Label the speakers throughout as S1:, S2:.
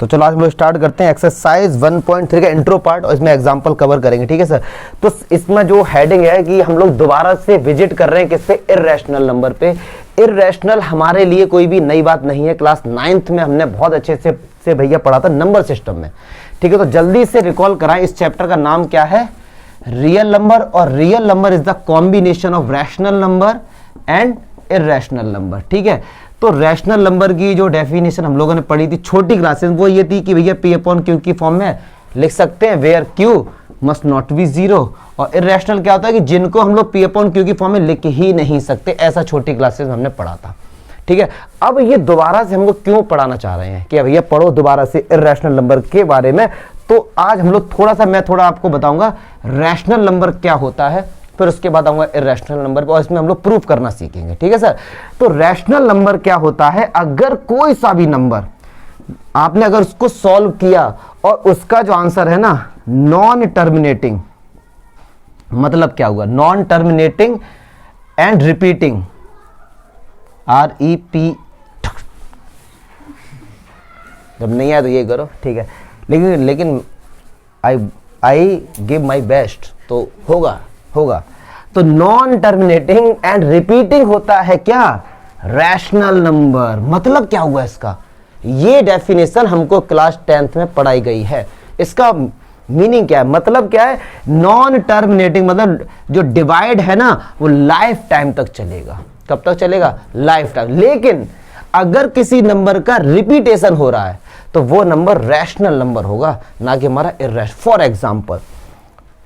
S1: तो चलो आज हम लोग स्टार्ट करते हैं एक्सरसाइज 1.3 का इंट्रो पार्ट और इसमें एग्जांपल कवर करेंगे। ठीक है सर। तो इसमें जो हेडिंग है कि हम लोग दोबारा से विजिट कर रहे हैं किससे, इर्रेशनल नंबर पे। इर्रेशनल हमारे लिए कोई भी नई बात नहीं है, क्लास 9th में हमने बहुत अच्छे से भैया पढ़ा था नंबर सिस्टम में। ठीक है, तो जल्दी से रिकॉल कराएं। इस चैप्टर का नाम क्या है, रियल नंबर। और real number is the combination of rational number and irrational number. ठीक है, तो रैशनल नंबर की जो डेफिनेशन हम लोगों ने पढ़ी थी छोटी क्लासेस, वो ये थी कि भैया पी अपॉन क्यू की फॉर्म में लिख सकते हैं where Q must not be zero. और इर्रेशनल क्या होता है कि जिनको हम लोग पी अपॉन क्यू की फॉर्म में लिख ही नहीं सकते, ऐसा छोटी क्लासेस में हमने पढ़ा था। ठीक है, अब ये दोबारा से हम लोग क्यों पढ़ाना चाह रहे हैं कि भैया पढ़ो दोबारा से इर्रेशनल नंबर के बारे में। तो आज हम लोग मैं थोड़ा आपको बताऊंगा रैशनल नंबर क्या होता है, फिर उसके बाद आऊंगा इर्रेशनल नंबर पे और इसमें हम लोग प्रूफ करना सीखेंगे। ठीक है सर। तो रैशनल नंबर क्या होता है, अगर कोई सा भी नंबर आपने अगर उसको सॉल्व किया और उसका जो आंसर है ना नॉन टर्मिनेटिंग, मतलब क्या हुआ, non terminating and repeating, REP, जब नहीं आया तो ये करो। ठीक है, लेकिन आई गिव माई बेस्ट, तो होगा। तो नॉन टर्मिनेटिंग एंड रिपीटिंग होता है क्या, रैशनल नंबर। मतलब क्या हुआ इसका, ये डेफिनेशन हमको क्लास 10th में पढ़ाई गई है। इसका मीनिंग क्या है, मतलब क्या है, नॉन टर्मिनेटिंग मतलब जो डिवाइड है ना वो लाइफ टाइम तक चलेगा। कब तक चलेगा, लाइफ टाइम। लेकिन अगर किसी नंबर का रिपीटेशन हो रहा है तो वो नंबर रैशनल नंबर होगा, ना कि हमारा इर्रेशनल। फॉर एग्जाम्पल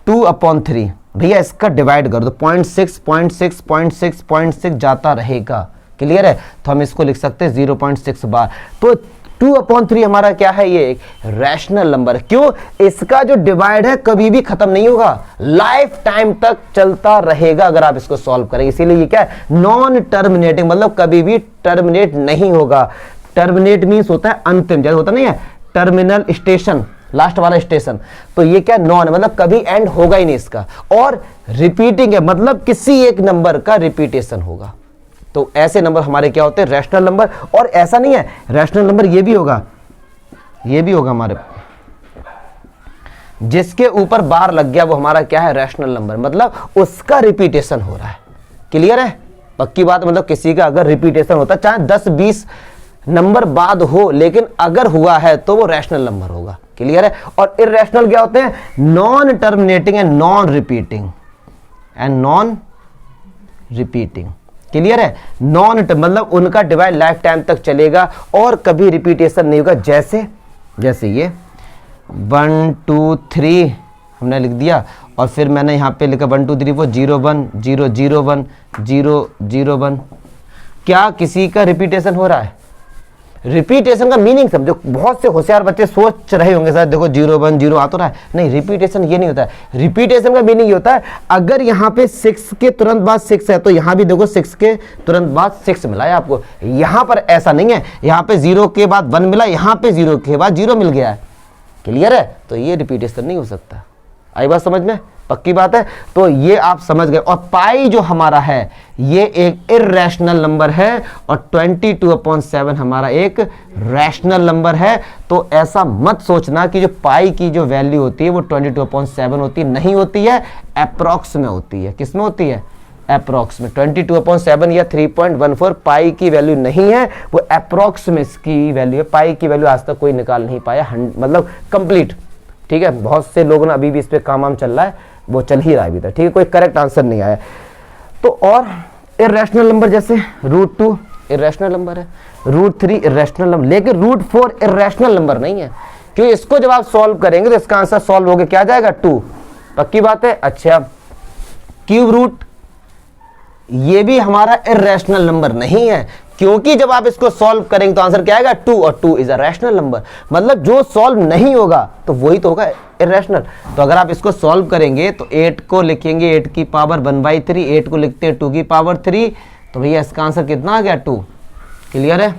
S1: 2/3, भैया इसका डिवाइड कर दो 0.6 जाता रहेगा। क्लियर है, तो हम इसको लिख सकते हैं 0.6 बार। तो 2/3 हमारा क्या है, ये एक रैशनल नंबर। क्यों, इसका जो डिवाइड है कभी भी खत्म नहीं होगा, लाइफ टाइम तक चलता रहेगा अगर आप इसको सॉल्व करेंगे। इसीलिए ये क्या है, नॉन टर्मिनेटिंग, मतलब कभी भी टर्मिनेट नहीं होगा। टर्मिनेट मीन्स होता है अंतिम, जैसे होता नहीं है टर्मिनल स्टेशन, लास्ट वाला स्टेशन। तो ये क्या, नॉन मतलब कभी एंड होगा ही नहीं इसका। और रिपीटिंग है, मतलब किसी एक नंबर का रिपीटेशन होगा। तो ऐसे नंबर हमारे क्या होते हैं, रैशनल नंबर। और ऐसा नहीं है, रैशनल नंबर ये भी होगा हमारे, जिसके ऊपर बार लग गया वो हमारा क्या है, रैशनल नंबर, मतलब उसका रिपीटेशन हो रहा है। क्लियर है, पक्की बात। मतलब किसी का अगर रिपीटेशन होता है चाहे 10-20 नंबर बाद हो, लेकिन अगर हुआ है तो वो रैशनल नंबर होगा। क्लियर है। और इर्रेशनल क्या होते हैं, non terminating and non repeating. Clear है, नॉन मतलब उनका डिवाइड लाइफ टाइम तक चलेगा और कभी रिपीटेशन नहीं होगा। जैसे ये 1 2 3 हमने लिख दिया और फिर मैंने यहां पे लिखा 1 2 3 4 0 1 0 0 1 0 0 1। क्या किसी का रिपीटेशन हो रहा है? रिपीटेशन का मीनिंग समझो। बहुत से होशियार बच्चे सोच रहे होंगे सर देखो 0 1 0 आ तो रहा है, नहीं, रिपीटेशन ये नहीं होता है। रिपीटेशन का मीनिंग ये होता है, अगर यहाँ पे 6 के तुरंत बाद 6 है तो यहाँ भी देखो 6 के तुरंत बाद 6 मिला है आपको। यहाँ पर ऐसा नहीं है, यहाँ पे 0 के बाद 1 मिला, यहाँ पे 0 के बाद 0 मिल गया है। क्लियर है, तो ये रिपीटेशन नहीं हो सकता। आई बात समझ में, पक्की बात है। तो ये आप समझ गए। और पाई जो हमारा है ये एक इर्रेशनल नंबर है और 22/7 हमारा एक रैशनल नंबर है। तो ऐसा मत सोचना कि जो पाई की जो वैल्यू होती है वो 22/7 होती है, नहीं होती है, अप्रॉक्स में होती है। किस में होती है, अप्रॉक्स में। 22/7 या 3.14 पाई की वैल्यू नहीं है, वो अप्रॉक्स में इसकी वैल्यू है। पाई की वैल्यू आज तक कोई निकाल नहीं पाया, मतलब कंप्लीट। ठीक है, बहुत से लोगों ने अभी भी इस पे काम चल रहा है, वो चल ही रहा है अभी तक। ठीक है, कोई करेक्ट आंसर नहीं आया। तो और इर्रेशनल नंबर जैसे √2 इर्रेशनल नंबर है, √3 इर्रेशनल नंबर, लेकिन √4 इर्रेशनल नंबर नहीं है। क्योंकि इसको जब आप सॉल्व करेंगे तो इसका आंसर सॉल्व हो गया क्या जाएगा, 2। पक्की बात है। अच्छा, क्यूब रूट ये भी हमारा इर्रेशनल नंबर नहीं है, क्योंकि जब आप इसको सॉल्व करेंगे तो आंसर क्या आएगा, 2, और 2 इज अ रैशनल नंबर। मतलब जो सॉल्व नहीं होगा तो वही तो होगा इर्रेशनल। तो अगर आप इसको सॉल्व करेंगे तो 8 को लिखेंगे 8 की पावर 1/3, 8 को लिखते हैं 2 की पावर 3, तो भैया इसका आंसर कितना आ गया, 2। क्लियर है,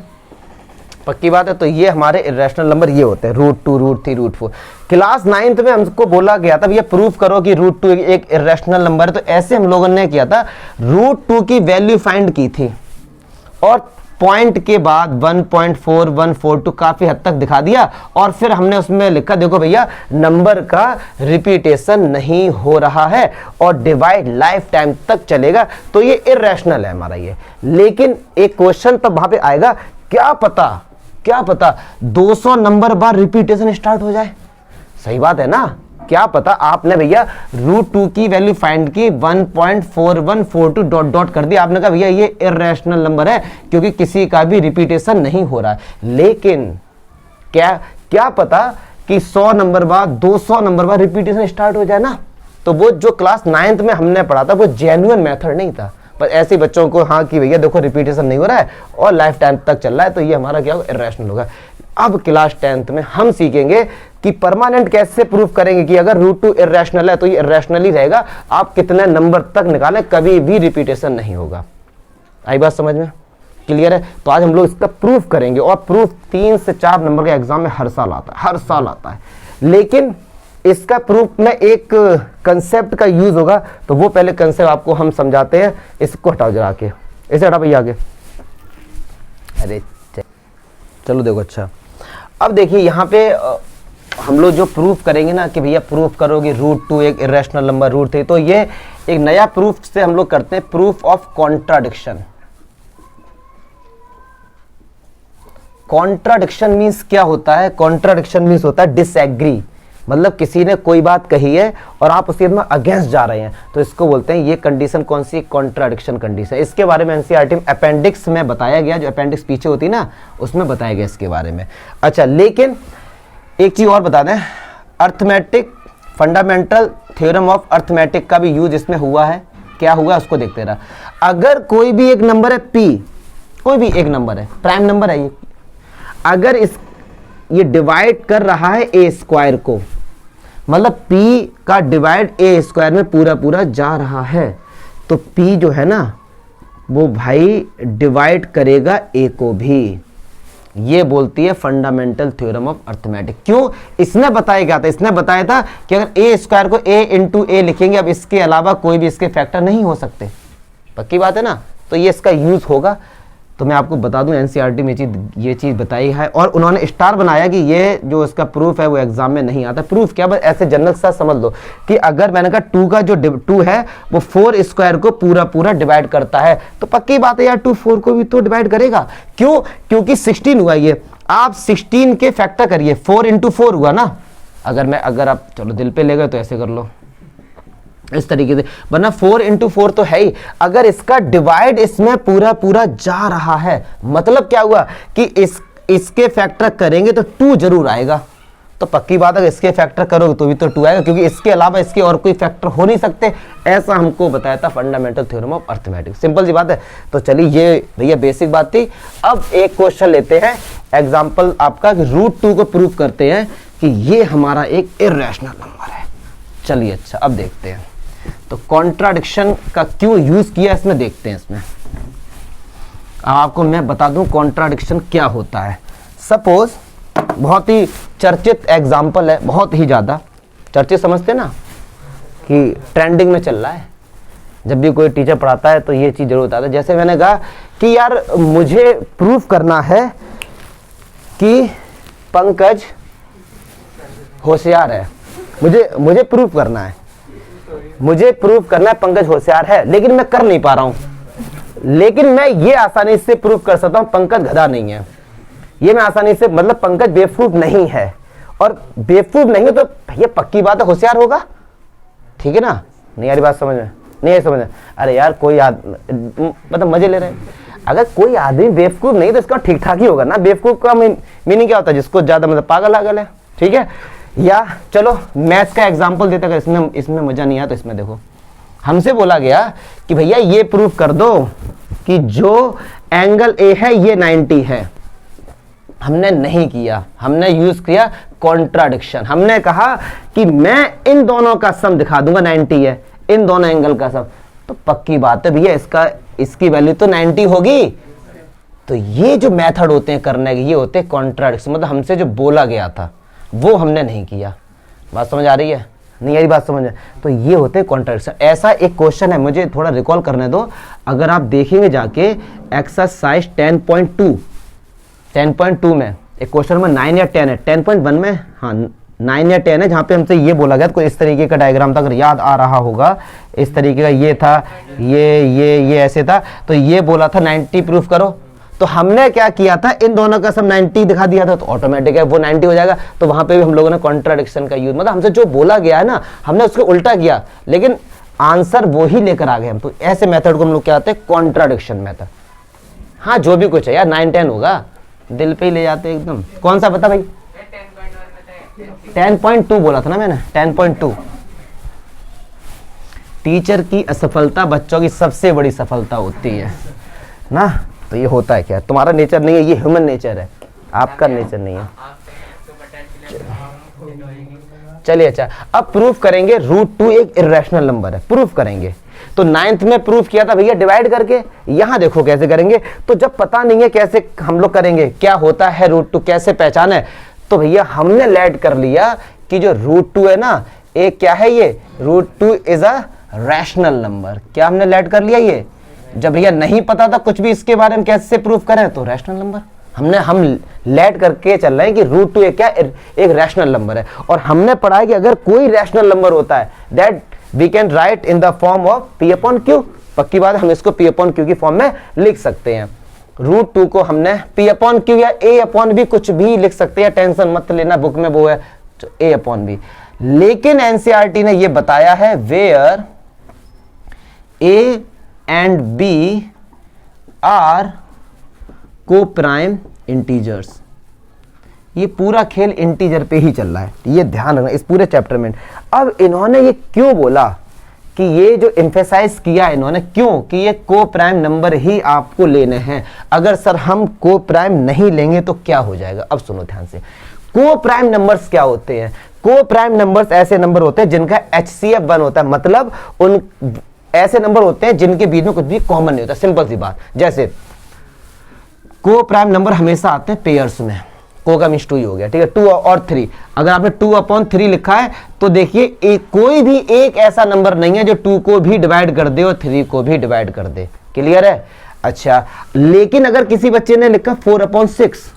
S1: पक्की बात है। तो ये हमारे इर्रेशनल नंबर ये होते हैं, √2 √3 √4। क्लास 9th में हमको बोला गया था भैया प्रूफ करो कि √2 एक इर्रेशनल नंबर है। तो ऐसे हम लोगों ने किया था, √2 की वैल्यू फाइंड की थी और पॉइंट के बाद 1.4142 काफी हद तक दिखा दिया, और फिर हमने उसमें लिखा देखो भैया नंबर का रिपीटेशन नहीं हो रहा है और डिवाइड लाइफ टाइम तक चलेगा, तो ये इर्रेशनल है हमारा ये। लेकिन एक क्वेश्चन तब वहां पे आएगा, क्या पता 200 नंबर बाद रिपीटेशन स्टार्ट हो जाए। सही बात है ना, क्या पता। आपने भैया √2 की वैल्यू फाइंड की, 1.4142 डॉट डॉट कर दिया, आपने कहा भैया ये इर्रेशनल नंबर है क्योंकि किसी का भी रिपीटेशन नहीं हो रहा है। लेकिन क्या पता कि 100 नंबर बाद 200 नंबर बाद रिपीटेशन स्टार्ट हो जाए ना। तो वो जो क्लास 9th में हमने पढ़ा था वो जेन्युइन मेथड नहीं था, पर ऐसे बच्चों को हाँ कि भैया देखो रिपीटेशन नहीं हो रहा है और लाइफ टाइम तक चल रहा है, तो ये हमारा क्या होगा, इर्रेशनल होगा। अब क्लास 10th में हम सीखेंगे कि परमानेंट कैसे प्रूफ करेंगे कि अगर √2 इर्रेशनल है तो ये इर्रेशनल ही रहेगा, आप कितने नंबर तक निकालें कभी भी रिपीटेशन नहीं होगा। आई बात समझ में, क्लियर है। तो आज हम लोग इसका प्रूफ करेंगे, और प्रूफ 3 से 4 नंबर के एग्जाम में हर साल आता है। लेकिन इसका प्रूफ में एक कंसेप्ट का यूज होगा, तो वो पहले कंसेप्ट आपको हम समझाते हैं। इसको हटाओ जरा के, इसे हटा भैया आगे। अरे चलो देखो, अच्छा अब देखिए यहाँ पे हम लोग जो प्रूफ करेंगे ना कि भैया प्रूफ करोगे √2 एक इर्रेशनल नंबर √3, तो ये एक नया प्रूफ से हम लोग करते हैं, proof of contradiction. Contradiction means क्या होता है, कॉन्ट्राडिक्शन मीन्स होता है डिसएग्री, मतलब किसी ने कोई बात कही है और आप उसके में अगेंस्ट जा रहे हैं, तो इसको बोलते हैं, ये कंडीशन कौन सी, कॉन्ट्राडिक्शन कंडीशन। इसके बारे में एनसीईआरटी में अपेंडिक्स में बताया गया, जो अपेंडिक्स पीछे होती ना उसमें बताया गया इसके बारे में। अच्छा, लेकिन एक चीज और बता दें, arithmetic fundamental theorem of arithmetic का भी यूज इसमें हुआ है। क्या हुआ उसको देखते रहा। अगर कोई भी एक नंबर है p, कोई भी एक नंबर है, प्राइम नंबर है ये, अगर ये डिवाइड कर रहा है a स्क्वायर को, मतलब p का डिवाइड a स्क्वायर में पूरा जा रहा है, तो p जो है ना वो भाई डिवाइड करेगा a को भी। ये बोलती है फंडामेंटल थ्योरम ऑफ अर्थमेटिक। क्यों, इसने बताया क्या था, इसने बताया था कि अगर a स्क्वायर को a इंटू a लिखेंगे, अब इसके अलावा कोई भी इसके फैक्टर नहीं हो सकते, पक्की बात है ना, तो ये इसका यूज होगा। तो मैं आपको बता दूं एनसीईआरटी में ये चीज बताई है, और उन्होंने स्टार बनाया कि ये जो इसका प्रूफ है वो एग्जाम में नहीं आता। प्रूफ क्या, बस ऐसे जनरल सा समझ लो कि अगर मैंने कहा 2 का जो 2 है वो 4 स्क्वायर को पूरा डिवाइड करता है, तो पक्की बात है यार 2 4 को भी तो डिवाइड करेगा। क्यों, क्योंकि 16 हुआ ये, आप 16 के फैक्टर करिए, 4 इंटू 4 हुआ ना। अगर आप चलो दिल पे ले गए तो ऐसे कर लो इस तरीके से, वरना 4 इंटू 4 तो है ही। अगर इसका डिवाइड इसमें पूरा जा रहा है, मतलब क्या हुआ कि इसके फैक्टर करेंगे तो 2 जरूर आएगा। तो पक्की बात है इसके फैक्टर करोगे तो भी तो 2 आएगा, क्योंकि इसके अलावा इसके और कोई फैक्टर हो नहीं सकते। ऐसा हमको बताया था fundamental theorem of arithmetic. Simple सी बात है। तो चलिए ये भैया बेसिक बात थी। अब एक क्वेश्चन लेते हैं एग्जाम्पल आपका, √2 को प्रूव करते हैं कि ये हमारा एक इर्रेशनल नंबर है। चलिए अच्छा अब देखते हैं, तो कॉन्ट्राडिक्शन का क्यों यूज किया इसमें देखते हैं। इसमें अब आपको मैं बता दूं कॉन्ट्राडिक्शन क्या होता है। सपोज बहुत ही चर्चित एग्जाम्पल है, बहुत ही ज्यादा चर्चित, समझते ना कि ट्रेंडिंग में चल रहा है। जब भी कोई टीचर पढ़ाता है तो ये चीज जरूर बताता है। जैसे मैंने कहा कि यार मुझे प्रूफ करना है कि पंकज होशियार है, मुझे प्रूफ करना है, मुझे प्रूफ करना है पंकज होशियार है, लेकिन मैं कर नहीं पा रहा हूं। लेकिन मैं ये आसानी से प्रूफ कर सकता हूं पंकज गधा नहीं है, ये मैं आसानी से, मतलब पंकज बेवकूफ नहीं है। और बेवकूफ नहीं है तो भैया पक्की बात है होशियार होगा, ठीक है ना। नहीं यार बात समझ में नहीं है, समझ में। अरे यार कोई मतलब मजे ले रहे हैं। अगर कोई आदमी बेवकूफ नहीं तो इसका ठीक ठाक ही होगा ना। बेवकूफ का मीनिंग क्या होता है, जिसको ज्यादा मतलब पागल है, ठीक है। या चलो मैथ्स का एग्जांपल देते, अगर इसमें मजा नहीं आया तो इसमें देखो, हमसे बोला गया कि भैया ये प्रूफ कर दो कि जो एंगल ए है ये 90 है। हमने नहीं किया, हमने यूज किया कॉन्ट्राडिक्शन। हमने कहा कि मैं इन दोनों का सम दिखा दूंगा 90 है, इन दोनों एंगल का सम। तो पक्की बात है भैया इसकी वैल्यू तो 90 होगी। तो ये जो मेथड होते हैं करने के, ये होते हैं कॉन्ट्राडिक्शन, मतलब हमसे जो बोला गया था वो हमने नहीं किया। बात समझ आ रही है। नहीं आई बात समझ में? तो ये होते हैं कॉन्ट्राडिक्शन। ऐसा एक क्वेश्चन है, मुझे थोड़ा रिकॉल करने दो, अगर आप देखेंगे जाके एक्सरसाइज 10.2 में एक क्वेश्चन नंबर 9 या 10 है, 10.1 में, हाँ 9 या 10 है, जहाँ पे हमसे ये बोला गया, कोई इस तरीके का डायग्राम था, अगर याद आ रहा होगा, इस तरीके का ये था, ये ऐसे था, तो ये बोला था 90 प्रूफ करो। तो हमने क्या किया था, इन दोनों का सब 90 दिखा दिया था, तो ऑटोमेटिक है वो 90 हो जाएगा। तो वहां पे भी हम लोगों ने कॉन्ट्राडिक्शन का यूज, मतलब हमसे जो बोला गया है ना, हमने उसको उल्टा किया, लेकिन आंसर वो ही लेकर आ गए हम। तो ऐसे मेथड को हम लोग क्या कहते हैं, कॉन्ट्राडिक्शन मेथड। हाँ जो भी कुछ है यार, 9-10 होगा, दिल पे ही ले जाते एकदम। कौन सा बता भाई? 10.2 बोला था ना मैंने, 10.2। टीचर की असफलता बच्चों की सबसे बड़ी सफलता होती है ना। तो ये होता है क्या, तुम्हारा नेचर नहीं है, ये ह्यूमन नेचर है, आपका नेचर नहीं है। चलिए अच्छा, अब प्रूफ करेंगे √2 एक इर्रेशनल नंबर है, प्रूफ करेंगे। तो 9th में प्रूफ किया था भैया डिवाइड करके, यहां देखो कैसे करेंगे। तो जब पता नहीं है कैसे हम लोग करेंगे, क्या होता है √2, कैसे पहचान है, तो भैया हमने लेट कर लिया कि जो √2 है ना, एक क्या है, ये √2 इज अ रैशनल नंबर। क्या हमने लेट कर लिया, ये जब भैया नहीं पता था कुछ भी इसके बारे में कैसे प्रूफ करें, तो रैशनल नंबर हम लेट करके चल रहे हैं कि √2 एक क्या, एक रैशनल नंबर है। और हमने पढ़ा है कि अगर कोई रैशनल नंबर होता है, that we can write in the form of P/Q। पक्की बात है, हम इसको P/Q की फॉर्म में लिख सकते हैं। √2 को हमने P/Q या A/B कुछ भी लिख सकते हैं, टेंशन मत लेना, बुक में वो है A/B। लेकिन एनसीईआरटी ने ये बताया है, where A and B are co-prime integers। ये पूरा खेल इंटीजर पे ही चल रहा है, ये ध्यान रखना इस पूरे चैप्टर में। अब इन्होंने ये क्यों बोला कि ये जो एम्फेसाइज किया इन्होंने, क्यों कि ये को प्राइम नंबर ही आपको लेने हैं। अगर सर हम को प्राइम नहीं लेंगे तो क्या हो जाएगा, अब सुनो ध्यान से। को प्राइम नंबर्स क्या होते हैं? को प्राइम नंबर्स ऐसे नंबर होते हैं जिनका HCF 1 होता है, मतलब उन ऐसे नंबर होते हैं जिनके बीच में कुछ भी कॉमन नहीं होता। सिंपल सी बात, जैसे को प्राइम नंबर हमेशा आते हैं पेयर्स में, को का मीन्स 2 ही हो गया, ठीक है, 2 और 3। अगर आपने 2/3 लिखा है तो देखिए कोई भी एक ऐसा नंबर नहीं है जो 2 को भी डिवाइड कर दे और 3 को भी डिवाइड कर दे। क्लियर है? अच्छा, लेकिन अगर किसी बच्चे ने लिखा 4/6,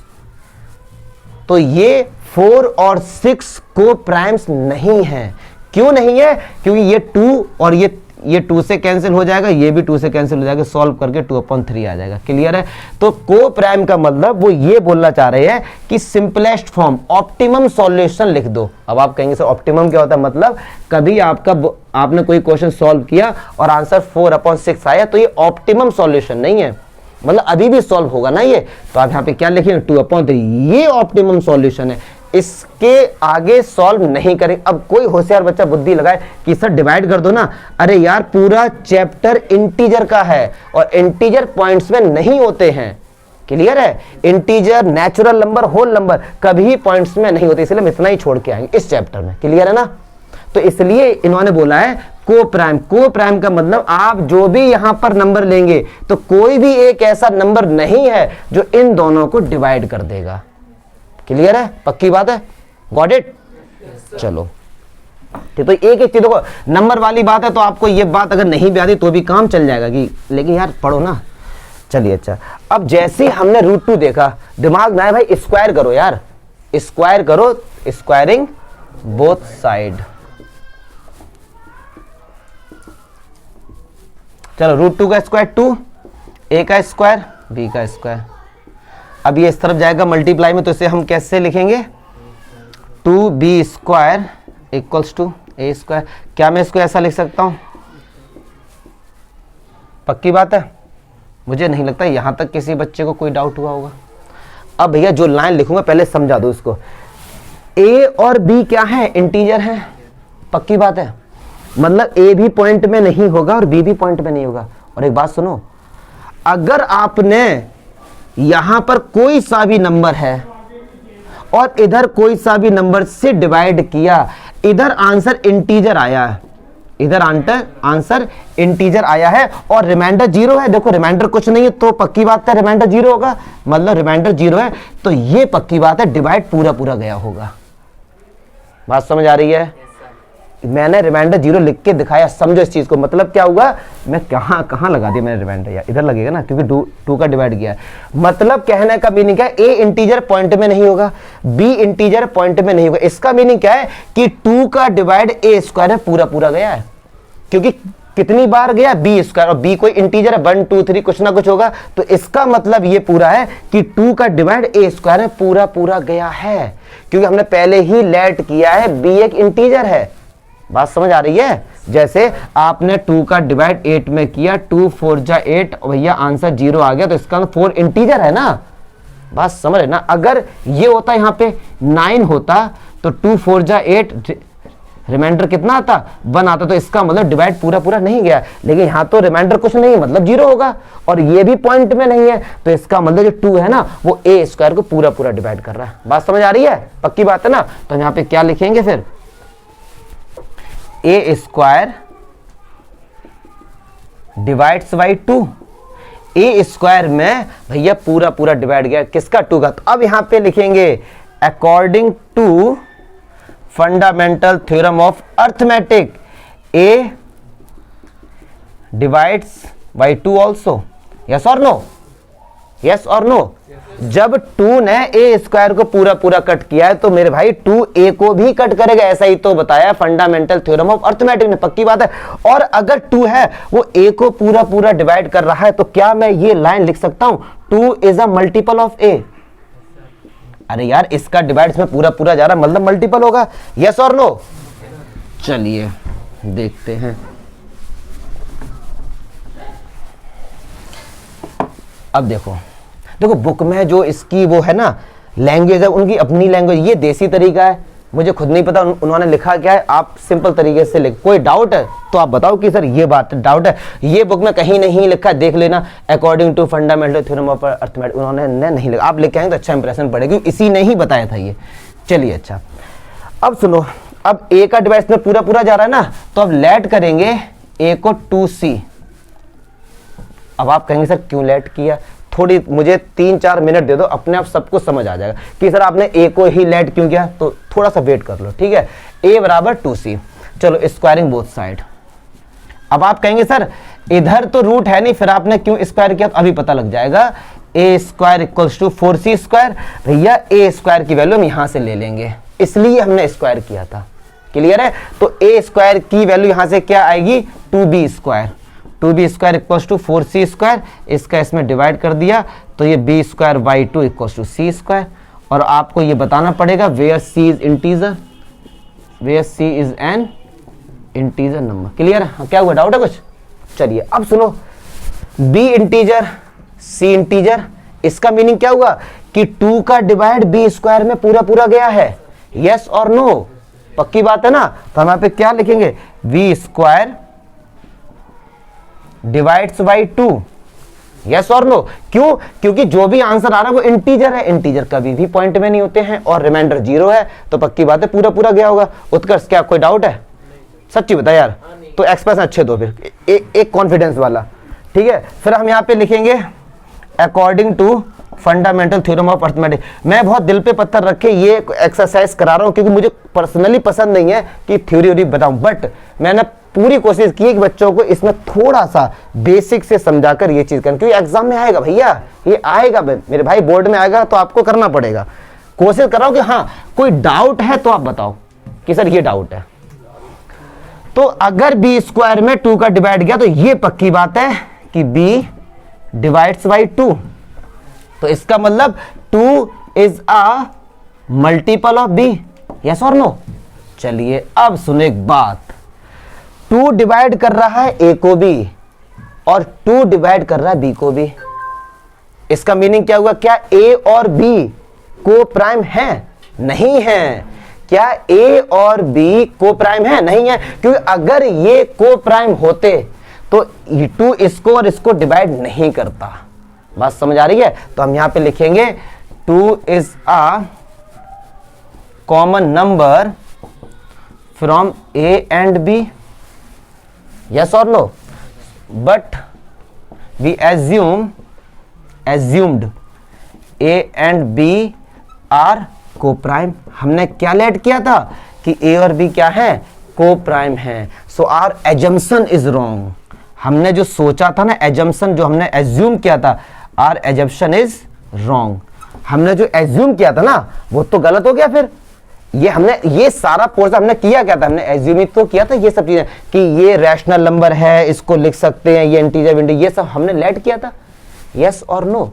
S1: तो ये 4 और 6 को प्राइम्स नहीं है। क्यों नहीं है? क्योंकि ये 2 और ये 2 से कैंसिल हो जाएगा, ये भी 2 से कैंसिल हो जाएगा, सॉल्व करके 2/3 आ जाएगा। क्लियर है? तो को प्राइम का मतलब वो ये बोलना चाह रहे हैं कि सिंपलेस्ट फॉर्म, ऑप्टिमम सॉल्यूशन लिख दो। अब आप कहेंगे सर ऑप्टिमम क्या होता है? मतलब कभी आपने कोई क्वेश्चन सॉल्व किया और आंसर 4/6 आया, तो ये ऑप्टिमम सॉल्यूशन नहीं है, मतलब अभी भी सॉल्व होगा ना ये। तो आप यहाँ पे क्या लिखेंगे? 2/3, ये ऑप्टिमम सॉल्यूशन है, इसके आगे सॉल्व नहीं करेंगे। अब कोई होशियार बच्चा बुद्धि लगाए कि सर डिवाइड कर दो ना, अरे यार पूरा चैप्टर इंटीजर का है और इंटीजर पॉइंट्स में नहीं होते हैं। क्लियर है? Integer, natural number, whole number कभी पॉइंट्स में नहीं होते, इसलिए हम इतना ही छोड़ के आएंगे इस चैप्टर में। क्लियर है ना? तो इसलिए इन्होंने बोला है को प्राइम। को प्राइम का मतलब आप जो भी यहां पर नंबर लेंगे तो कोई भी एक ऐसा नंबर नहीं है जो इन दोनों को डिवाइड कर देगा। क्लियर है? पक्की बात है? Got it? चलो ठीक, तो एक एक चीजों को नंबर वाली बात है, तो आपको ये बात अगर नहीं भी आती तो भी काम चल जाएगा कि लेकिन यार पढ़ो ना। चलिए अच्छा, अब जैसे ही हमने √2 देखा, दिमाग में आया भाई स्क्वायर करो यार, स्क्वायर करो, स्क्वायरिंग बोथ साइड। चलो √2 का स्क्वायर 2, A का स्क्वायर B का स्क्वायर। अब ये इस तरफ जाएगा मल्टीप्लाई में, तो इसे हम कैसे लिखेंगे? 2B² = A square. क्या मैं इसको ऐसा लिख सकता हूं? पक्की बात है? मुझे नहीं लगता यहां तक किसी बच्चे को कोई डाउट हुआ होगा। अब भैया जो लाइन लिखूंगा पहले समझा दो इसको। A और B क्या है? इंटीजर है। पक्की बात है? मतलब A भी पॉइंट में नहीं होगा और B भी पॉइंट में नहीं होगा। और एक बात सुनो, अगर आपने यहां पर कोई सा भी नंबर है और इधर कोई सा भी नंबर से डिवाइड किया, इधर आंसर इंटीजर आया है, इधर आंसर इंटीजर आया है और रिमाइंडर 0 है। देखो रिमाइंडर कुछ नहीं है तो पक्की बात है रिमाइंडर 0 होगा, मतलब रिमाइंडर 0 है तो ये पक्की बात है डिवाइड पूरा पूरा गया होगा। बात समझ आ रही है? मैंने रिमाइंडर 0 लिख के दिखाया, समझो इस चीज को। मतलब क्या हुआ, मैं कहाँ लगा दिया मैंने रिमाइंडर, यार इधर लगेगा ना, क्योंकि 2 का डिवाइड किया है। मतलब कहने का मीनिंग क्या है, ए इंटीजर पॉइंट में नहीं होगा, बी इंटीजर पॉइंट में नहीं होगा। इसका मीनिंग क्या है कि 2 का डिवाइड ए स्क्वायर है, पूरा पूरा गया है, क्योंकि कितनी बार गया, बी स्क्वायर, और बी कोई इंटीजर है, 1 2 3 कुछ ना कुछ होगा। तो इसका मतलब ये पूरा है कि 2 का डिवाइड ए स्क्वायर है, पूरा पूरा गया है, क्योंकि हमने पहले ही लेट किया है बी एक इंटीजर है। बात समझ आ रही है? जैसे आपने 2 का डिवाइड 8 में किया, 2 4 जा 8, भैया आंसर 0 आ गया, तो इसका 4 इंटीजर है ना। बात समझ है ना। अगर ये होता यहाँ पे 9 होता तो 2 4 जा 8, रिमाइंडर कितना आता, 1 आता, तो इसका मतलब डिवाइड पूरा पूरा नहीं गया। लेकिन यहाँ तो रिमाइंडर कुछ नहीं है, मतलब 0 होगा, और ये भी पॉइंट में नहीं है, तो इसका मतलब जो 2 है ना वो ए स्क्वायर को पूरा पूरा डिवाइड कर रहा है। बात समझ आ रही है? पक्की बात है ना। तो यहाँ पे क्या लिखेंगे फिर, a square divides by 2। A square में भैया पूरा पूरा डिवाइड गया किसका, 2 का। तो अब यहां पे लिखेंगे according to fundamental theorem of arithmetic, a divides by 2 also. Yes और नो, यस और नो। जब 2 ने ए स्क्वायर को पूरा पूरा कट किया है, तो मेरे भाई 2 ए को भी कट करेगा, ऐसा ही तो बताया फंडामेंटल थ्योरम ऑफ अर्थमेटिक ने। पक्की बात है। और अगर 2 है वो ए को पूरा पूरा डिवाइड कर रहा है, तो क्या मैं ये लाइन लिख सकता हूं, 2 इज अ मल्टीपल ऑफ ए। अरे यार इसका डिवाइड इसमें पूरा पूरा जा रहा है, मतलब मल्टीपल होगा। यस और नो। चलिए देखते हैं। अब देखो बुक में जो इसकी वो है ना लैंग्वेज है, उनकी अपनी लैंग्वेज, ये देसी तरीका है, मुझे खुद नहीं पता उन्होंने लिखा क्या है। आप सिंपल तरीके से लिख, कोई डाउट है तो आप बताओ कि सर ये बात डाउट है, ये बुक में कहीं नहीं लिखा, देख लेना according to fundamental theorem of arithmetic, उन्होंने नहीं लिखा। आप लिख के आएंगे तो अच्छा इंप्रेशन पड़ेगा, क्योंकि इसी ने ही बताया था ये। चलिए अच्छा, अब सुनो, अब ए का डिवाइस में पूरा पूरा जा रहा है ना, तो अब लेट करेंगे ए को 2c। अब आप कहेंगे सर क्यों लेट किया, थोड़ी मुझे 3-4 मिनट दे दो, अपने आप सब कुछ समझ आ जाएगा कि सर आपने ए को ही लेट क्यों किया। तो थोड़ा सा वेट कर लो, ठीक है। ए बराबर 2c, चलो स्क्वायरिंग बोथ साइड। अब आप कहेंगे सर इधर तो रूट है नहीं, फिर आपने क्यों स्क्वायर किया, तो अभी पता लग जाएगा। A square equals to 4c square. भैया ए स्क्वायर की वैल्यू हम यहां से ले लेंगे, इसलिए हमने स्क्वायर किया था। क्लियर है? तो ए स्क्वायर की वैल्यू यहां से क्या आएगी, 2b square. 2b square equals to 4c square, इसका इसमें डिवाइड कर दिया, तो ये b square by 2 equals to c square. और आपको ये बताना पड़ेगा where c is integer, where c is an integer number. Clear है? क्या हुआ, डाउट है कुछ? चलिए अब सुनो, b इंटीजर c इंटीजर, इसका मीनिंग क्या हुआ कि 2 का डिवाइड b स्क्वायर में पूरा पूरा गया है। यस और नो, पक्की बात है ना। तो हम यहाँ पे क्या लिखेंगे, b square divides by 2। Yes और नो। क्यों? क्योंकि जो भी आंसर आ रहा है वो इंटीजर है, इंटीजर कभी भी पॉइंट में नहीं होते हैं, और रिमाइंडर 0 है, तो पक्की बात है पूरा पूरा गया होगा। उत्कर्ष क्या कोई डाउट है? सच्ची बता यार। तो एक्सप्रेशन अच्छे दो फिर, एक कॉन्फिडेंस वाला, ठीक है। फिर हम यहाँ पे लिखेंगे according to fundamental theorem of arithmetic. मैं बहुत दिल पे पत्थर रखे ये एक्सरसाइज करा रहा हूँ, क्योंकि मुझे पर्सनली पसंद नहीं है कि थ्योरी बताऊं, बट मैंने पूरी कोशिश की कि बच्चों को इसमें थोड़ा सा बेसिक से समझाकर ये चीज करना, क्योंकि एग्जाम में आएगा भैया, ये आएगा मेरे भाई, बोर्ड में आएगा, तो आपको करना पड़ेगा। कोशिश कर रहा हूं कि हाँ कोई डाउट है तो आप बताओ कि सर ये डाउट है। तो अगर b स्क्वायर में 2 का डिवाइड गया, तो ये पक्की बात है कि b डिवाइड्स बाई 2, तो इसका मतलब 2 is a multiple of b। Yes और नो। चलिए अब सुनो एक बात, 2 डिवाइड कर रहा है a को भी, और 2 डिवाइड कर रहा है b को भी। इसका मीनिंग क्या हुआ, क्या a और b को प्राइम है? नहीं है। क्या a और b को प्राइम है? नहीं है, क्योंकि अगर ये को प्राइम होते तो 2 इसको और इसको डिवाइड नहीं करता। बात समझ आ रही है? तो हम यहां पे लिखेंगे 2 is a common number from a and b। yes or no? but we assumed a and b are co-prime। हमने क्या लेट किया था कि a और b क्या है, को प्राइम है। So our assumption is wrong. हमने जो सोचा था ना, एजम्पशन जो हमने एज्यूम किया था, आर एजम्पशन इज रॉन्ग। हमने जो एज्यूम किया था ना वो तो गलत हो गया। फिर ये हमने ये सारा पोर्शन हमने किया क्या था, हमने एज्यूम तो किया था ये सब चीजें कि ये रैशनल नंबर है, इसको लिख सकते हैं, ये इंटीजर इंटीजर, ये सब हमने लेट किया था, यस और नो।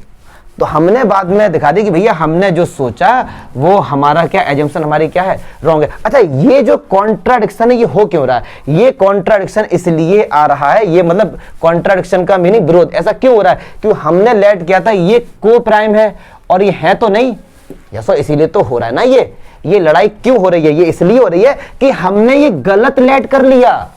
S1: तो हमने बाद में दिखा दी कि भैया हमने जो सोचा वो हमारा क्या एजम्पशन हमारी क्या है, रॉन्ग है। अच्छा, ये जो कॉन्ट्राडिक्शन है ये हो क्यों रहा है? ये कॉन्ट्राडिक्शन इसलिए आ रहा है, ये मतलब कॉन्ट्राडिक्शन का मीनिंग विरोध। ऐसा क्यों हो रहा है? क्योंकि हमने लेट किया था ये को प्राइम है और ये है तो नहीं, यस, इसीलिए तो हो रहा है ना। ये लड़ाई क्यों हो रही है? ये इसलिए हो रही है कि हमने ये गलत लेट कर लिया,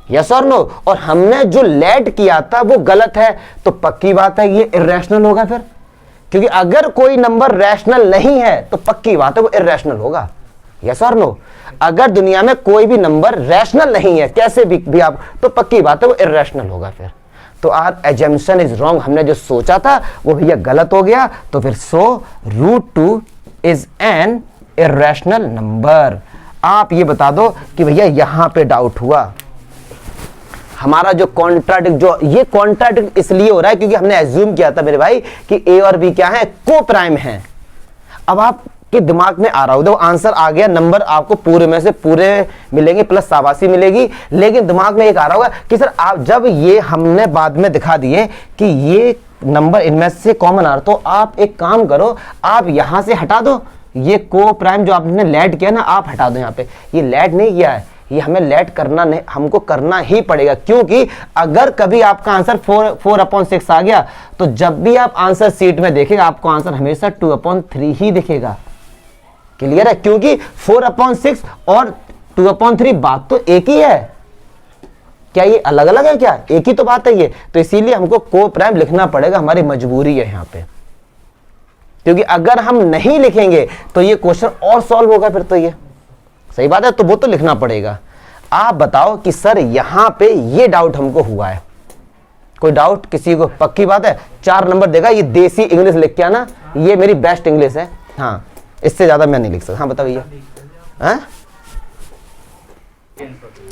S1: यस और नो। और हमने जो लेट किया था वो गलत है, तो पक्की बात है ये इर्रेशनल होगा फिर। क्योंकि अगर कोई नंबर रैशनल नहीं है तो पक्की बात है वो इर्रेशनल होगा, यस और नो। अगर दुनिया में कोई भी नंबर रैशनल नहीं है कैसे भी आप, तो पक्की बात है वो इर्रेशनल होगा फिर। तो आर एजम्पशन इज रॉन्ग, हमने जो सोचा था वो भैया गलत हो गया। तो फिर सो √2 इज एन इर्रेशनल नंबर। आप ये बता दो कि भैया यहां पे डाउट हुआ, हमारा जो कॉन्ट्राडिक्ट, जो ये कॉन्ट्राडिक्ट इसलिए हो रहा है क्योंकि हमने एज्यूम किया था मेरे भाई कि ए और बी क्या है, को प्राइम है। अब आपके दिमाग में आ रहा होगा, आंसर आ गया, नंबर आपको पूरे में से पूरे मिलेंगे प्लस शाबाशी मिलेगी, लेकिन दिमाग में एक आ रहा होगा कि सर आप जब ये हमने बाद में दिखा दिए कि ये नंबर इनमें से कॉमन आ रहा, तो आप एक काम करो, आप यहां से हटा दो ये को प्राइम जो आपने लेट किया ना, आप हटा दो। यहाँ पे ये लेट नहीं किया है, ये हमें लेट करना नहीं, हमको करना ही पड़ेगा। क्योंकि अगर कभी आपका आंसर 4/6 आ गया तो जब भी आप आंसर सीट में देखेंगे आपको आंसर हमेशा 2/3 ही दिखेगा। क्लियर है? क्योंकि 4/6 और 2/3 बात तो एक ही है। क्या ये अलग अलग है? क्या एक ही तो बात है ये। तो इसीलिए हमको को प्राइम लिखना पड़ेगा, हमारी मजबूरी है यहां पे। क्योंकि अगर हम नहीं लिखेंगे तो ये क्वेश्चन और सॉल्व होगा फिर, तो ये सही बात है, तो वो तो लिखना पड़ेगा। आप बताओ कि सर यहां पे ये डाउट हमको हुआ है, कोई डाउट किसी को? पक्की बात है 4 नंबर देगा। ये देसी इंग्लिश लिख के आना, ये मेरी बेस्ट इंग्लिश है, हाँ, इससे ज्यादा मैं नहीं लिख सकता। हाँ बताओ भैया। हाँ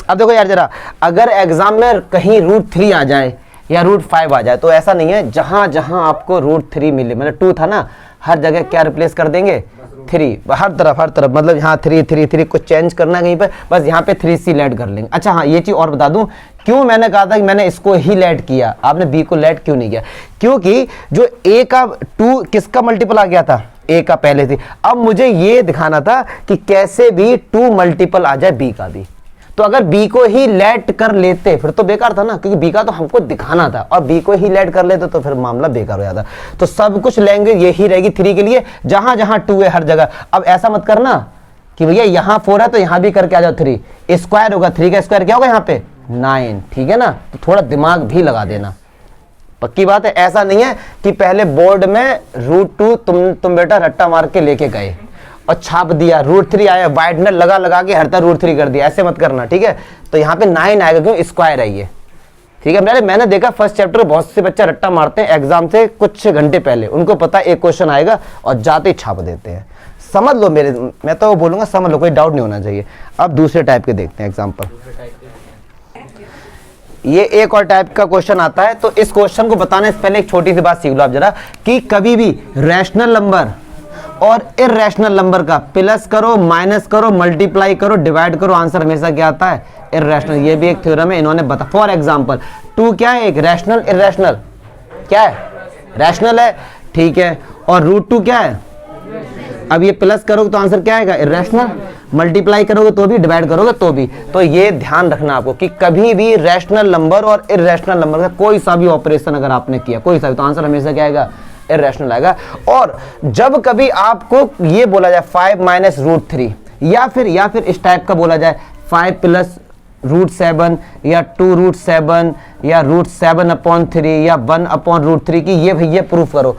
S1: अब देखो यार जरा, अगर एग्जाम में कहीं √3 आ जाए या √5 आ जाए तो ऐसा नहीं है, जहां जहां आपको √3 मिले, मतलब 2 था ना, हर जगह क्या रिप्लेस कर देंगे 3, हर तरफ, मतलब यहाँ 3 कुछ चेंज करना है कहीं पर, बस यहाँ पे 3C लेट कर लेंगे। अच्छा हाँ, ये चीज और बता दूं क्यों मैंने कहा था कि मैंने इसको ही लेट किया, आपने बी को लेट क्यों नहीं किया? क्योंकि जो ए का 2 किसका मल्टीपल आ गया था, ए का पहले थी। अब मुझे ये दिखाना था कि कैसे भी 2 मल्टीपल आ जाए बी का भी। तो अगर बी को ही लेट कर लेते फिर तो बेकार था ना, क्योंकि बी का तो हमको दिखाना था, और बी को ही लेट कर लेते तो फिर मामला बेकार हो जाता। तो सब कुछ लैंग्वेज यही रहेगी 3 के लिए, जहां जहां 2 है हर जगह। अब ऐसा मत करना कि भैया यहां 4 है तो यहां भी करके आ जाओ 3, स्क्वायर होगा, 3 का स्क्वायर क्या होगा यहाँ पे 9, ठीक है ना। तो थोड़ा दिमाग भी लगा देना, पक्की बात है। ऐसा नहीं है कि पहले बोर्ड में √2 तुम बेटा रट्टा मार के लेके गए और छाप दिया, √3 आया, वाइडनर लगा के हर तरह √3 कर दिया, ऐसे मत करना, ठीक है। तो यहाँ पे 9 आएगा, क्यों स्क्वायर है ये, ठीक है। मैंने देखा फर्स्ट चैप्टर बहुत से बच्चे रट्टा मारते हैं एग्जाम से कुछ घंटे पहले, उनको पता है एक क्वेश्चन आएगा और जाते ही छाप देते हैं। समझ लो मेरे, मैं तो बोलूंगा समझ लो, कोई डाउट नहीं होना चाहिए। अब दूसरे टाइप के देखते हैं एग्जाम्पल। ये एक और टाइप का क्वेश्चन आता है, तो इस क्वेश्चन को बताने से पहले एक छोटी सी बात सीख लो आप जरा, कि कभी भी रैशनल नंबर और इर्रेशनल नंबर का प्लस करो, माइनस करो, मल्टीप्लाई करो, डिवाइड करो, आंसर हमेशा क्या आता है, इर्रेशनल। ये भी एक थ्योरम है, इन्होंने बता। फॉर एग्जांपल 2 क्या है, एक रैशनल, इर्रेशनल क्या है, रैशनल है, ठीक है। और √2 क्या है, अब ये प्लस करोगे तो आंसर क्या आएगा, इर्रेशनल। मल्टीप्लाई करोगे तो भी, डिवाइड करोगे तो भी। तो ये ध्यान रखना आपको कि कभी भी रैशनल नंबर और इर्रेशनल नंबर का कोई सा भी ऑपरेशन अगर आपने किया, कोई सा भी, तो आंसर हमेशा क्या आएगा, इर्रेशनल आएगा। और जब कभी आपको ये बोला जाए 5 - √3, या फिर इस टाइप का बोला जाए 5 + √7 या 2√7 या √7/3 या 1/√3 की ये भैया प्रूफ करो,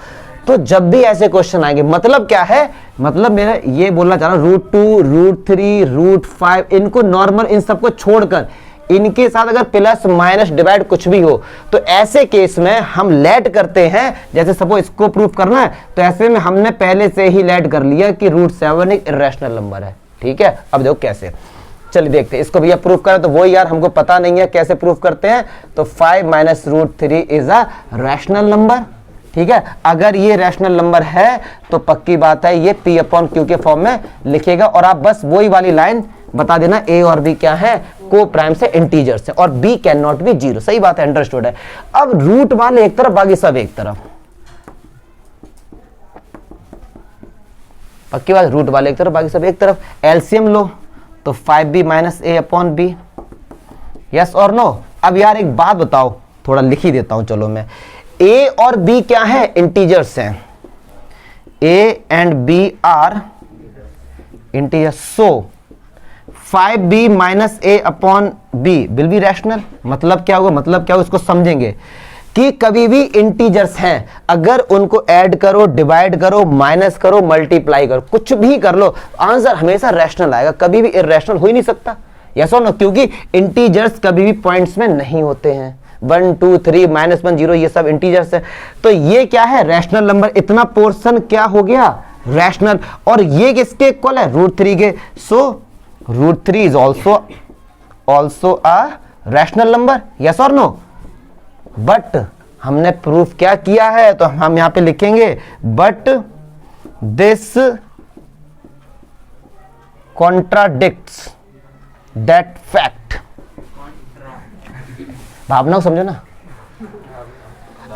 S1: तो जब भी ऐसे क्वेश्चन आएंगे, मतलब क्या है, मतलब मेरा ये बोलना चाह रहा हूं, √2, √3, √5 इनको नॉर्मल, इन सबको छोड़कर इनके साथ अगर प्लस माइनस डिवाइड कुछ भी हो, तो ऐसे केस में हम लेट करते हैं। जैसे सपोज इसको प्रूफ करना है तो ऐसे में हमने पहले से ही लेट कर लिया कि √7 एक इर्रेशनल नंबर है, ठीक है। अब देखो कैसे, चलिए देखते हैं इसको भैया प्रूफ करें। तो वो यार हमको पता नहीं है कैसे प्रूफ करते हैं। तो 5 minus root 3 is a rational number. ठीक है, अगर ये रैशनल नंबर है तो पक्की बात है ये पी अपॉन क्यू के फॉर्म में लिखेगा। और आप बस वही वाली लाइन बता देना, ए और बी क्या है, को प्राइम से इंटीजर्स है और b can not be zero. सही बात है, अंडरस्टूड है। अब रूट वाले एक तरफ बाकी सब एक तरफ, पक्की बात, रूट वाले एक तरफ बाकी सब एक तरफ। एलसीएम लो तो 5b minus a upon B, yes और नो। अब यार एक बात बताओ, थोड़ा लिख ही देता हूं चलो मैं। ए और बी क्या है, इंटीजर्स हैं। A and b are integers, so 5b minus a upon b will be rational. मतलब क्या होगा, मतलब क्या होगा, इसको समझेंगे कि कभी भी इंटीजर्स हैं, अगर उनको ऐड करो, डिवाइड करो, माइनस करो, मल्टीप्लाई करो, कुछ भी कर लो, आंसर हमेशा रैशनल आएगा, कभी भी इरैशनल हो ही नहीं सकता। यस और नो, क्योंकि इंटीजर्स कभी भी पॉइंट्स में नहीं होते हैं। 1 2 3 -1 0 ये सब इंटीजर्स है। तो ये क्या है, रैशनल नंबर। इतना पोर्शन क्या हो गया, रैशनल। और ये किसके इक्वल है, रूट 3 के। So root 3 is also a rational number. Yes और नो। बट हमने प्रूफ क्या किया है, तो हम यहां पे लिखेंगे but this contradicts that fact. Bhavna को समझो ना।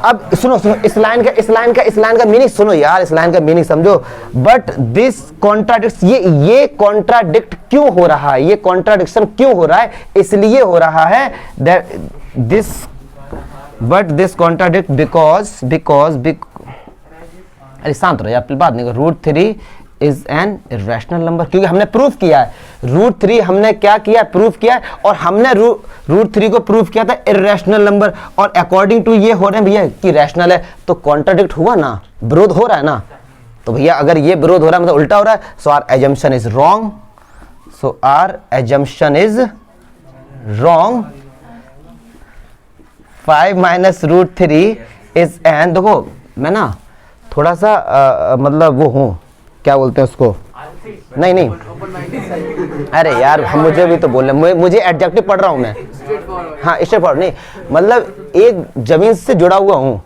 S1: अब सुनो इस लाइन का मीनिंग सुनो यार, इस लाइन का मीनिंग समझो। बट दिस कॉन्ट्राडिक्ट्स, ये कॉन्ट्राडिक्ट क्यों हो रहा है, ये कॉन्ट्राडिक्शन क्यों हो रहा है, इसलिए हो रहा है that this, but this contradict because अरे शांत रहो यार, बात नहीं। Root 3 is an irrational number, क्योंकि हमने प्रूफ किया है रूट 3, हमने क्या किया, प्रूफ किया है। और हमने रूट 3 को प्रूफ किया था इरेशनल नंबर, और अकॉर्डिंग टू ये हो रहे हैं भैया कि रैशनल है। तो कॉन्ट्राडिक्ट हुआ ना, विरोध हो रहा है ना। तो भैया अगर ये विरोध हो रहा है मतलब उल्टा हो रहा है, so our assumption is wrong, so our assumption is wrong. 5 minus root 3 is an, देखो मैं ना थोड़ा सा मतलब वो हूं, क्या बोलते हैं उसको, नहीं अरे यार हम मुझे भी तो बोल रहे, मुझे एडजेक्टिव पढ़ रहा हूं मैं। हाँ स्ट्रेट फॉरवर्ड नहीं, मतलब एक जमीन से जुड़ा हुआ हूं।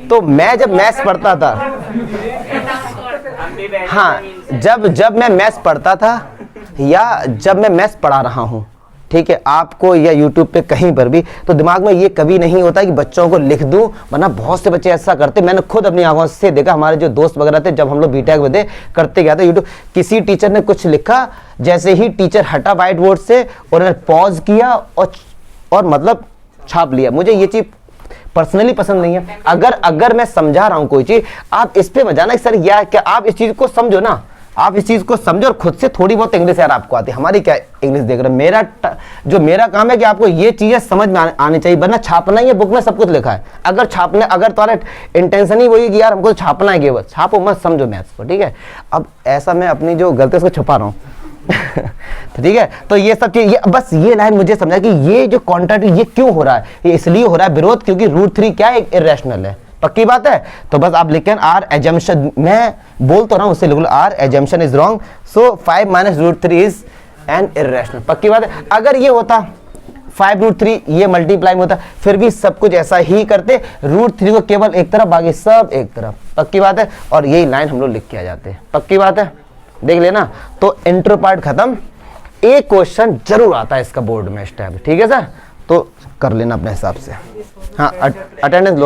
S1: तो मैं जब मैथ्स पढ़ता था, हाँ जब मैं मैथ्स पढ़ता था या जब मैं मैथ्स पढ़ा रहा हूं, ठीक है, आपको या यूट्यूब पे कहीं पर भी, तो दिमाग में ये कभी नहीं होता कि बच्चों को लिख दूं, वरना बहुत से बच्चे ऐसा करते। मैंने खुद अपनी आंखों से देखा, हमारे जो दोस्त वगैरह थे, जब हम लोग बीटेक में थे, करते गया था यूट्यूब, किसी टीचर ने कुछ लिखा, जैसे ही टीचर हटा व्हाइट बोर्ड से, उन्होंने पॉज किया और मतलब छाप लिया। मुझे ये चीज पर्सनली पसंद नहीं है। अगर मैं समझा रहा हूं कोई चीज, आप इस पे मत जाना सर या क्या, आप इस चीज को समझो ना, आप इस चीज को समझो और खुद से थोड़ी बहुत इंग्लिश यार आपको आती है। हमारी क्या इंग्लिश देख रहे हैं, मेरा काम है कि आपको ये चीजें समझ में आनी चाहिए, वरना छापना ही है, बुक में सब कुछ लिखा है। अगर तुम्हारा इंटेंशन ही वही कि यार हमको छापना है, केवल छापो मत, समझो मैथ्स को, ठीक है। अब ऐसा मैं अपनी जो गलती उसको छुपा रहा हूँ तो ठीक है, तो ये सब चीज, बस ये लाइन मुझे समझा कि ये जो कॉन्ट्राडिक्ट ये क्यों हो रहा है, ये इसलिए हो रहा है विरोध, क्योंकि रूट 3 क्या है, इरेशनल है। पक्की बात है। तो बस आप लिखें आर एजम्पशन, मैं बोल तो रहा हूं उससे लिख लो our assumption is wrong, so 5 minus root 3 is an irrational. पक्की बात है। अगर ये होता 5 रूट 3 ये मल्टीप्लाई में होता, फिर भी सब कुछ ऐसा ही करते, रूट 3 को केवल एक तरफ, बाकी सब एक तरफ। पक्की बात है। और यही लाइन हम लोग लिख के आ जाते हैं। पक्की बात है, देख लेना। तो इंट्रो पार्ट खत्म। एक क्वेश्चन जरूर आता है इसका बोर्ड में इस टाइम, ठीक है सर, तो कर लेना अपने हिसाब से। हाँ अटेंडेंस लो।